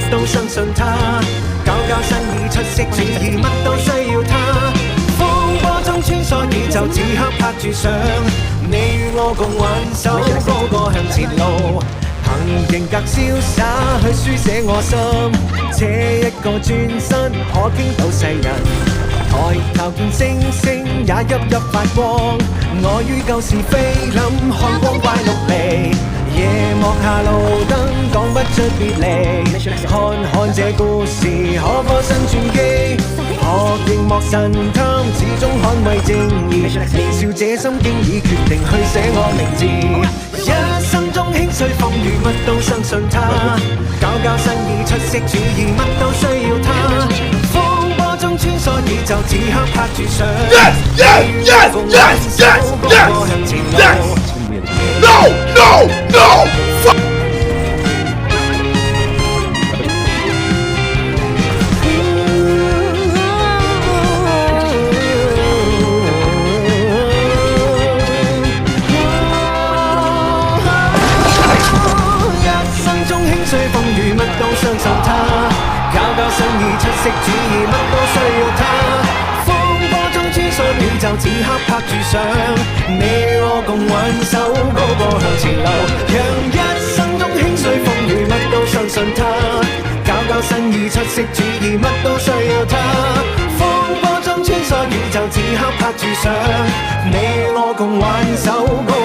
乜都相信他，搞新意出色主意，乜都需要他。風波中穿梭宇宙，此刻拍住相，你與我共挽手，高歌向前路。憑型格瀟灑去書寫我心，這一個轉身可傾倒世人。抬頭見星星也熠熠發光，我於舊時菲林看光怪陸離，夜幕下路燈講不出別離，看這故事可否新傳奇？學熒幕神探始終捍衛正義，年少這心經已決定去寫我名字，一生中輕碎風雨乜都相信他，搞新意出色主意乜都需要他。中穿梭宇宙，此刻拍住相，與我共挽手，高歌向前路。No, no, no!新意出色主意，乜都需要他。風波中穿梭宇宙，此刻拍住相，你與我共挽手，高歌向前流。讓一生中輕碎風雨，乜都相信他。搞新意出色主意，乜都需要他。風波中穿梭宇宙，此刻拍住相，你與我共挽手。